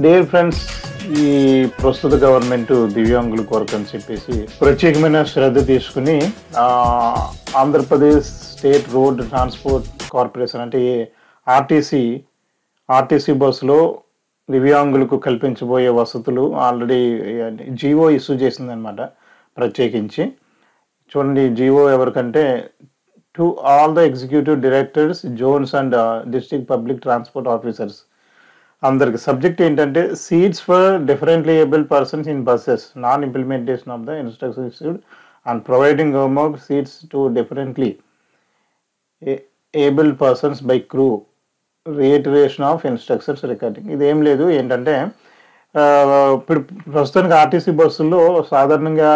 Dear friends, ఈ ప్రస్తుత government దివ్యాంగుల కొరకు అని చెప్పేసి ప్రత్యేకమైన శ్రద్ధ తీసుకుని Andhra Pradesh state road transport corporation అంటే ఆర్టీసీ బస్సులో దివ్యాంగులకు కల్పించబోయే వసతులు ఆల్రెడీ జీవో ఇష్యూ చేసిందనమాట. ప్రత్యేకించి చూడండి, జీవో ఎవరికంటే to all the executive directors, zones and district public transport officers అందరికి. సబ్జెక్ట్ ఏంటంటే seats for differently abled persons in buses, non implementation of the instructions issued and providing more seats to differently abled persons by crew, reiteration of instructions recording. ఇదేం లేదు, ఏంటంటే ఇప్పుడు ప్రస్తుతానికి RTC బస్సుల్లో సాధారణంగా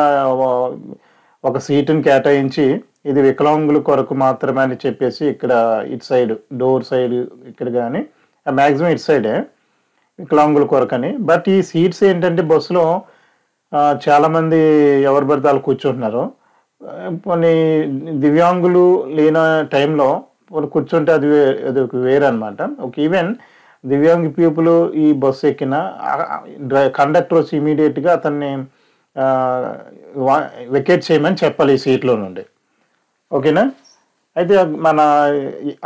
ఒక సీటుని కేటాయించి ఇది వికలాంగుల కొరకు మాత్రమే అని చెప్పేసి ఇక్కడ ఇటు సైడ్ డోర్ సైడ్ ఇక్కడ కానీ మ్యాక్సిమం ఇటు సైడే వికలాంగుల కొరకు అని. బట్ ఈ సీట్స్ ఏంటంటే బస్సులో చాలామంది ఎవరు పడితే వాళ్ళు కూర్చుంటున్నారు. కొన్ని దివ్యాంగులు లేని టైంలో కూర్చుంటే అది వేరే అనమాట. ఒక ఈవెన్ దివ్యాంగ పీపుల్ ఈ బస్సు ఎక్కిన కండక్టర్ వచ్చి ఇమీడియట్గా అతన్ని వెకేట్ చేయమని చెప్పాలి ఈ సీట్లో నుండి. ఓకేనా? అయితే మన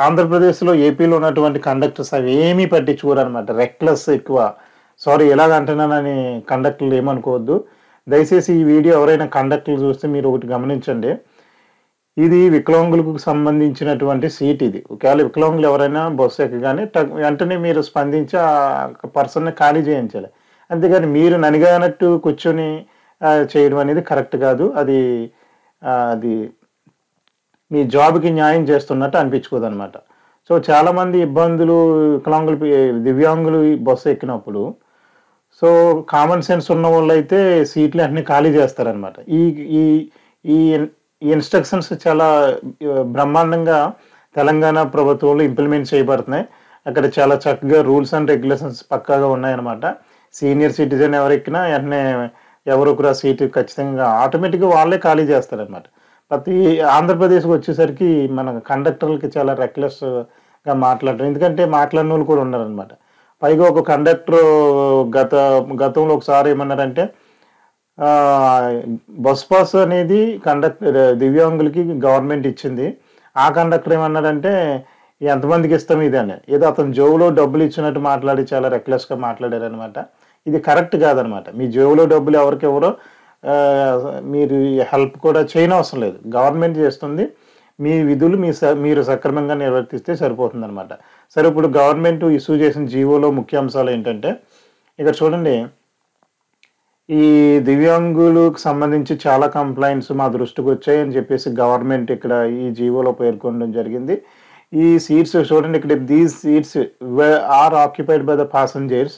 ఆంధ్రప్రదేశ్లో, ఏపీలో ఉన్నటువంటి కండక్టర్స్ అవి ఏమీ పట్టించుకోరు అనమాట. రెక్లెస్ ఎక్కువ. సారీ ఎలాగంటున్నానని కండక్టర్లు ఏమనుకోవద్దు. దయచేసి ఈ వీడియో ఎవరైనా కండక్టర్లు చూస్తే మీరు ఒకటి గమనించండి, ఇది వికలాంగులకు సంబంధించినటువంటి సీట్. ఇది ఒకవేళ వికలాంగులు ఎవరైనా బస్సు ఎక్కగానే వెంటనే మీరు స్పందించి ఆ పర్సన్ని ఖాళీ చేయించాలి. అంతేగాని మీరు ననిగానట్టు కూర్చొని చేయడం అనేది కరెక్ట్ కాదు. అది మీ జాబ్కి న్యాయం చేస్తున్నట్టు అనిపించుకోదు అనమాట. సో చాలామంది ఇబ్బందులు వికలాంగులు, దివ్యాంగులు బస్సు ఎక్కినప్పుడు సో కామన్ సెన్స్ ఉన్న వాళ్ళు అయితే సీట్లు అన్నీ ఖాళీ చేస్తారనమాట. ఈ ఇన్స్ట్రక్షన్స్ చాలా బ్రహ్మాండంగా తెలంగాణ ప్రభుత్వంలో ఇంప్లిమెంట్ చేయబడుతున్నాయి. అక్కడ చాలా చక్కగా రూల్స్ అండ్ రెగ్యులేషన్స్ పక్కాగా ఉన్నాయన్నమాట. సీనియర్ సిటిజన్ ఎవరెక్కినా వెంటనే ఎవరొకరు ఆ సీటు ఖచ్చితంగా ఆటోమేటిక్గా వాళ్ళే ఖాళీ చేస్తారనమాట. ప్రతి ఆంధ్రప్రదేశ్కి వచ్చేసరికి మన కండక్టర్లకి చాలా రెక్లెస్గా మాట్లాడటం, ఎందుకంటే మాట్లాడిన వాళ్ళు కూడా ఉన్నారనమాట. పైగా ఒక కండక్టర్ గతంలో ఒకసారి ఏమన్నారంటే బస్ పాస్ అనేది దివ్యాంగులకి గవర్నమెంట్ ఇచ్చింది. ఆ కండక్టర్ ఏమన్నాడంటే ఎంతమందికి ఇస్తాం ఇది అని, ఏదో అతను జోబులో డబ్బులు ఇచ్చినట్టు మాట్లాడి చాలా రెక్లెస్గా మాట్లాడారనమాట. ఇది కరెక్ట్ కాదనమాట. మీ జోబులో డబ్బులు ఎవరికెవరో మీరు హెల్ప్ కూడా చేయనవసరం లేదు. గవర్నమెంట్ చేస్తుంది. మీ విధులు మీరు సక్రమంగా నిర్వర్తిస్తే సరిపోతుంది అనమాట. సరే, ఇప్పుడు గవర్నమెంట్ ఇష్యూ చేసిన జీవోలో ముఖ్యాంశాలు ఏంటంటే ఇక్కడ చూడండి, ఈ దివ్యాంగులకు సంబంధించి చాలా కంప్లైంట్స్ మా దృష్టికి వచ్చాయని చెప్పేసి గవర్నమెంట్ ఇక్కడ ఈ జీవోలో పేర్కొనడం జరిగింది. ఈ సీట్స్ చూడండి, ఇక్కడ these seats are occupied by the passengers,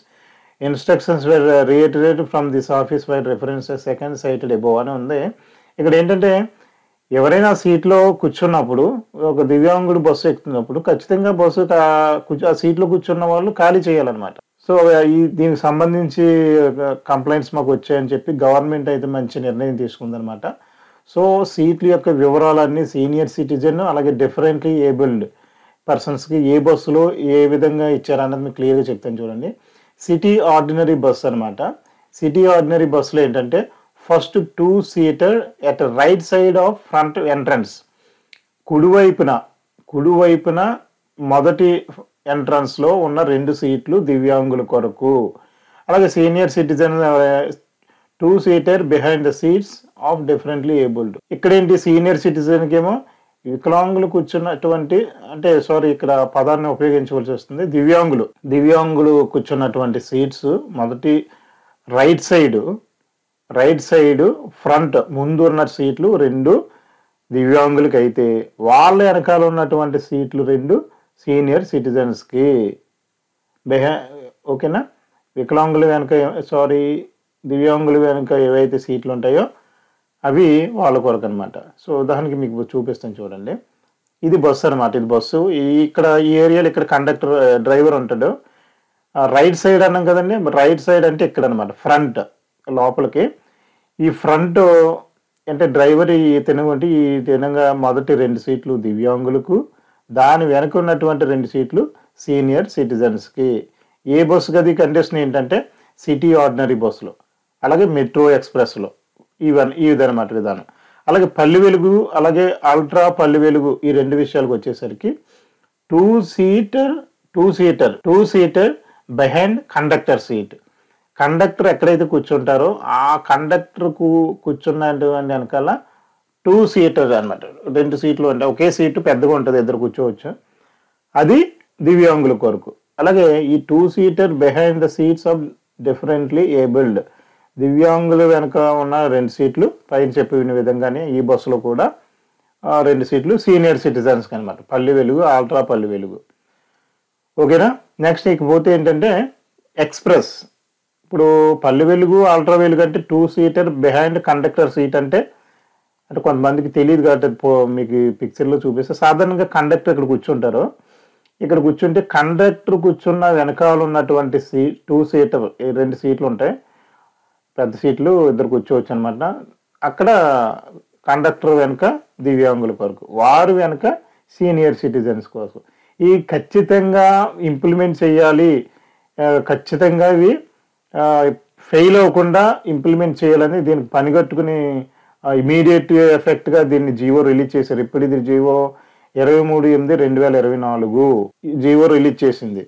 instructions were reiterated from this office by references second cited above అని ఉంది. ఇక్కడ ఏంటంటే ఎవరైనా సీట్లో కూర్చున్నప్పుడు, ఒక దివ్యాంగుడు బస్సు ఎక్కుతున్నప్పుడు ఖచ్చితంగా ఆ సీట్లో కూర్చున్న వాళ్ళు ఖాళీ చేయాలన్నమాట. సో దీనికి సంబంధించి కంప్లైంట్స్ మాకు వచ్చాయని చెప్పి గవర్నమెంట్ అయితే మంచి నిర్ణయం తీసుకుందనమాట. సో సీట్ల యొక్క వివరాలన్నీ సీనియర్ సిటిజన్ అలాగే డిఫరెంట్లీ ఏబుల్డ్ పర్సన్స్కి ఏ బస్సులో ఏ విధంగా ఇచ్చారన్నది మీకు క్లియర్గా చెప్తాను చూడండి. సిటీ ఆర్డినరీ బస్ అనమాట. సిటీ ఆర్డినరీ బస్సులో ఏంటంటే first 2 seater at right side of front entrance, కుడివైపున మొదటి ఎంట్రన్స్లో ఉన్న 2 సీట్లు దివ్యాంగుల కొరకు. అలాగే senior citizen 2 seater behind the seats of differently abled. ఇక్కడేంటి, సీనియర్ సిటిజన్కి ఏమో వికలాంగులు కూర్చున్నటువంటి, అంటే సారీ ఇక్కడ పదాన్ని ఉపయోగించవలసి వస్తుంది, దివ్యాంగులు కూర్చున్నటువంటి సీట్స్ మొదటి రైట్ సైడ్ ఫ్రంట్ ముందు ఉన్న సీట్లు 2 దివ్యాంగులకి అయితే వాళ్ళ వెనకాల ఉన్నటువంటి సీట్లు 2 సీనియర్ సిటిజన్స్కి. ఓకేనా? దివ్యాంగులు వెనక ఏవైతే సీట్లు ఉంటాయో అవి వాళ్ళ కొరకు అనమాట. సో దానికి మీకు చూపిస్తాను చూడండి. ఇది బస్సు అనమాట. ఇది బస్సు. ఇక్కడ ఈ ఏరియాలో ఇక్కడ కండక్టర్ డ్రైవర్ ఉంటాడు. రైట్ సైడ్ అన్నాం కదండి, రైట్ సైడ్ అంటే ఇక్కడ అనమాట, ఫ్రంట్ లోపలికి. ఈ ఫ్రంట్ అంటే డ్రైవర్ ఈ తినగా మొదటి 2 సీట్లు దివ్యాంగులకు, దాని వెనక ఉన్నటువంటి 2 సీట్లు సీనియర్ సిటిజన్స్కి. ఏ బస్సు గది కండిషన్ ఏంటంటే సిటీ ఆర్డినరీ బస్సులో, అలాగే మెట్రో ఎక్స్ప్రెస్లో, ఈ విధనమాట విధానం. అలాగే పల్లె వెలుగు, అలాగే అల్ట్రా పల్లె వెలుగు, ఈ రెండు విషయాలకు వచ్చేసరికి two seater behind conductor seat. Conductor ఎక్కడైతే కూర్చుంటారో ఆ కండక్టర్ కూర్చున్నటువంటి వెనకాల 2 సీటర్ అనమాట. 2 సీట్లు అంటే ఒకే సీటు పెద్దగా ఉంటుంది, ఇద్దరు కూర్చోవచ్చు. అది దివ్యాంగుల కొరకు. అలాగే ఈ 2 seater behind the seats of differently abled. దివ్యాంగుల వెనక ఉన్న 2 సీట్లు పైన చెప్పిన విధంగానే ఈ బస్సులో కూడా 2 సీట్లు సీనియర్ సిటిజన్స్కి అనమాట. పల్లె వెలుగు, అల్ట్రా పల్లె వెలుగు. ఓకేనా. నెక్స్ట్ ఇకపోతే ఏంటంటే ఎక్స్ప్రెస్. ఇప్పుడు పల్లె వెలుగు, అల్ట్రా వెలుగు అంటే 2 సీటర్ బిహైండ్ కండక్టర్ సీట్ అంటే కొంతమందికి తెలియదు కాబట్టి మీకు పిక్చర్లో చూపిస్తే, సాధారణంగా కండక్టర్ ఇక్కడ కూర్చుంటారు. ఇక్కడ కూర్చుంటే కండక్టర్ కూర్చున్న వెనకాల ఉన్నటువంటి 2 సీటర్ 2 సీట్లు ఉంటాయి, పెద్ద సీట్లు, ఇద్దరు కూర్చోవచ్చు అనమాట. అక్కడ కండక్టర్ వెనుక దివ్యాంగుల కొరకు, వారు వెనుక సీనియర్ సిటిజన్స్ కోసం. ఈ ఖచ్చితంగా ఇంప్లిమెంట్ చేయాలి, ఖచ్చితంగా ఇవి ఫెయిల్ అవ్వకుండా ఇంప్లిమెంట్ చేయాలని దీనికి పనిగట్టుకుని ఇమీడియట్ ఎఫెక్ట్గా దీన్ని జీవో రిలీజ్ చేశారు. ఇప్పుడు ఇది జీవో 23/8/2024 జీవో రిలీజ్ చేసింది.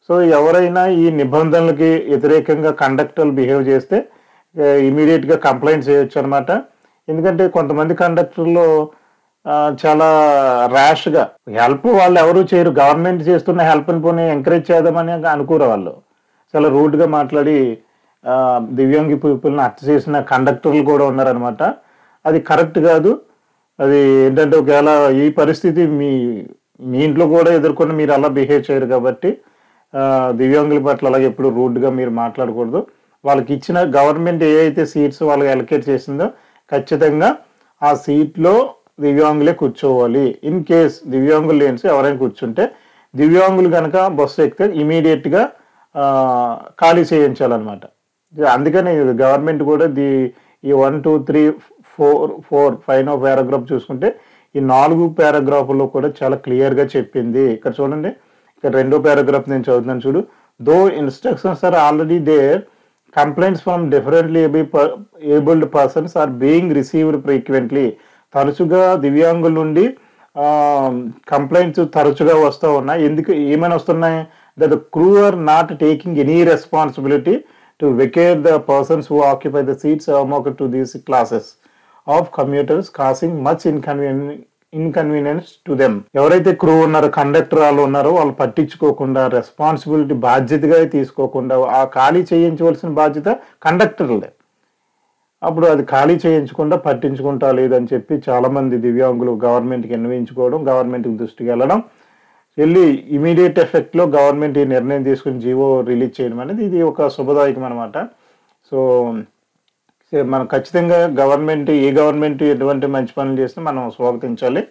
సో ఎవరైనా ఈ నిబంధనలకి వ్యతిరేకంగా కండక్టర్లు బిహేవ్ చేస్తే ఇమీడియట్గా కంప్లైంట్ చేయొచ్చు అనమాట. ఎందుకంటే కొంతమంది కండక్టర్లు చాలా ర్యాష్గా హెల్ప్ వాళ్ళు ఎవరు చేయరు, గవర్నమెంట్ చేస్తున్న హెల్ప్ని పోనీ ఎంకరేజ్ చేద్దామని అనుకోరు. వాళ్ళు చాలా రూడ్గా మాట్లాడి దివ్యాంగి పీపుల్ని హత్య చేసిన కండక్టర్లు కూడా ఉన్నారనమాట. అది కరెక్ట్ కాదు. అది ఏంటంటే ఒకవేళ ఈ పరిస్థితి మీ ఇంట్లో కూడా ఎదుర్కొని మీరు అలా బిహేవ్ చేయరు కాబట్టి దివ్యాంగుల పట్ల అలాగే ఎప్పుడు రూడ్గా మీరు మాట్లాడకూడదు. వాళ్ళకి ఇచ్చిన గవర్నమెంట్ ఏ అయితే సీట్స్ వాళ్ళకి అలొకేట్ చేసిందో ఖచ్చితంగా ఆ సీట్లో దివ్యాంగులే కూర్చోవాలి. ఇన్ కేస్ దివ్యాంగులు లేని ఎవరైనా కూర్చుంటే దివ్యాంగులు కనుక బస్సు ఎక్కితే ఇమీడియట్గా ఖాళీ చేయించాలన్నమాట. అందుకని గవర్నమెంట్ కూడా ఈ 1, 2, 3, 4 5 పారాగ్రాఫ్ చూసుకుంటే ఈ 4 పారాగ్రాఫ్లో కూడా చాలా క్లియర్గా చెప్పింది. ఇక్కడ చూడండి, ఇక్కడ 2వ పారాగ్రాఫ్ నేను చదువుతున్నాను చూడు. Though instructions are already there, complaints from differently abled persons are being received frequently. తరచుగా దివ్యాంగుల నుండి కంప్లైంట్స్ తరచుగా వస్తూ ఉన్నాయి. ఏమైనా వస్తున్నాయి? That the crew are not taking any responsibility to vacate the persons who occupy the seats among to these classes of commuters, causing much inconvenience to them. ఎవరైతే crew ఉన్నారో, కండక్టర్ వాళ్ళు ఉన్నారో వాళ్ళు పట్టించుకోకుండా, రెస్పాన్సిబిలిటీ బాధ్యతగా తీసుకోకుండా ఆ ఖాళీ చేయించవలసిన బాధ్యత కండక్టర్లే. అప్పుడు అది ఖాళీ చేయించకుండా పట్టించుకుంటా లేదని చెప్పి చాలామంది దివ్యాంగులు గవర్నమెంట్కి విన్నవించుకోవడం, గవర్నమెంట్కి దృష్టికి వెళ్ళి ఇమీడియట్ ఎఫెక్ట్లో గవర్నమెంట్ ఈ నిర్ణయం తీసుకుని జీవో రిలీజ్ చేయడం అనేది ఇది ఒక శుభదాయకం అనమాట. సో మనం ఖచ్చితంగా ఏ గవర్నమెంట్ ఎటువంటి మంచి పనులు చేసినా మనం స్వాగతించాలి.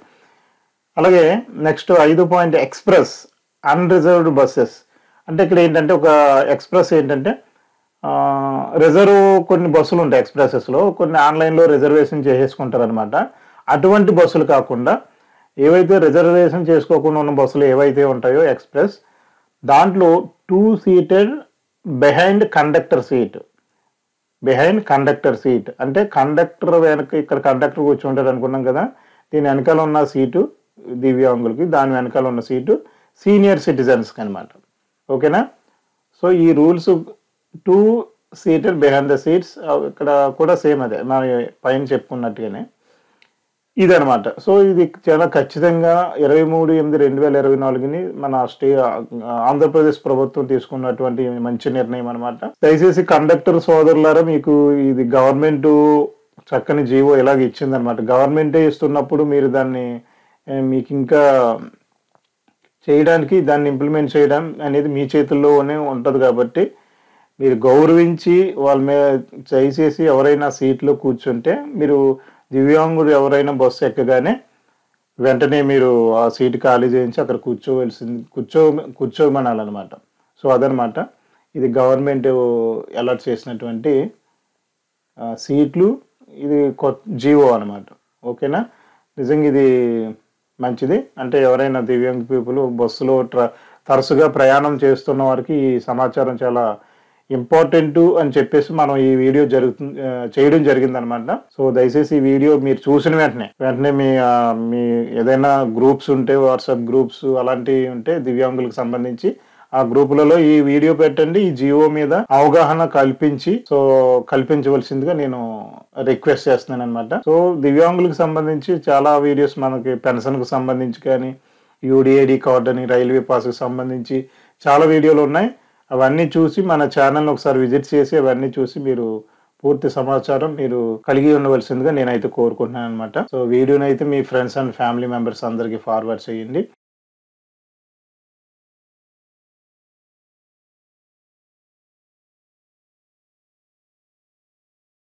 అలాగే next 5 point express unreserved buses. అంటే ఇక్కడ ఏంటంటే ఒక ఎక్స్ప్రెస్ ఏంటంటే రిజర్వ్ కొన్ని బస్సులు ఉంటాయి ఎక్స్ప్రెసెస్లో, కొన్ని ఆన్లైన్లో రిజర్వేషన్ చేసేసుకుంటారు అనమాట. అటువంటి బస్సులు కాకుండా ఏవైతే రిజర్వేషన్ చేసుకోకుండా ఉన్న బస్సులు ఏవైతే ఉంటాయో ఎక్స్ప్రెస్, దాంట్లో 2 సీటెడ్ బిహైండ్ కండక్టర్ సీట్ అంటే కండక్టర్ వెనక, ఇక్కడ కండక్టర్ కూర్చుంటారు అనుకున్నాం కదా, దీని వెనకాల ఉన్న సీటు దివ్యాంగులకి, దాని వెనకాల ఉన్న సీటు సీనియర్ సిటిజన్స్కి అనమాట. ఓకేనా. సో ఈ rules 2 seated behind the seats ఇక్కడ కూడా సేమ్ అదే మనం పైన చెప్పుకున్నట్టుగానే ఇదనమాట. సో ఇది చాలా ఖచ్చితంగా 23/8/2024 మన ఆంధ్రప్రదేశ్ ప్రభుత్వం తీసుకున్నటువంటి మంచి నిర్ణయం అనమాట. దయచేసి కండక్టర్ సోదరులారా, మీకు ఇది గవర్నమెంట్ చక్కని జీవో ఇలాగ ఇచ్చిందనమాట. గవర్నమెంటే ఇస్తున్నప్పుడు మీరు దాన్ని మీకు ఇంకా చేయడానికి, దాన్ని ఇంప్లిమెంట్ చేయడం అనేది మీ చేతుల్లోనే ఉంటుంది కాబట్టి మీరు గౌరవించి వాళ్ళ మీద దయచేసి ఎవరైనా సీట్లో కూర్చుంటే, మీరు దివ్యాంగుడు ఎవరైనా బస్సు ఎక్కగానే వెంటనే మీరు ఆ సీటు ఖాళీ చేయించి అక్కడ కూర్చోమనాలన్నమాట. సో అదనమాట ఇది గవర్నమెంట్ అలాట్ చేసినటువంటి సీట్లు, ఇది జీవో అనమాట. ఓకేనా. నిజంగా ఇది మంచిది. అంటే ఎవరైనా దివ్యాంగ పీపుల్ బస్సులో తరచుగా ప్రయాణం చేస్తున్న వారికి ఈ సమాచారం చాలా ఇంపార్టెంటు అని చెప్పేసి మనం ఈ వీడియో చేయడం జరిగిందనమాట. సో దయచేసి ఈ వీడియో మీరు చూసిన వెంటనే మీ ఏదైనా గ్రూప్స్ ఉంటే వాట్సాప్ గ్రూప్స్ అలాంటివి ఉంటే దివ్యాంగులకు సంబంధించి ఆ గ్రూపులలో ఈ వీడియో పెట్టండి. ఈ జియో మీద అవగాహన కల్పించవలసిందిగా నేను రిక్వెస్ట్ చేస్తున్నాను అనమాట. సో దివ్యాంగులకు సంబంధించి చాలా వీడియోస్ మనకి పెన్షన్ కు సంబంధించి కానీ, యూడిఐడి కార్డ్ అని, రైల్వే పాస్ కు సంబంధించి చాలా వీడియోలు ఉన్నాయి. అవన్నీ చూసి మన ఛానల్ ఒకసారి విజిట్ చేసి అవన్నీ చూసి మీరు పూర్తి సమాచారం మీరు కలిగి ఉండవలసిందిగా నేనైతే కోరుకుంటున్నాను అనమాట. సో వీడియోని అయితే మీ ఫ్రెండ్స్ అండ్ ఫ్యామిలీ మెంబర్స్ అందరికి ఫార్వర్డ్ చేయండి.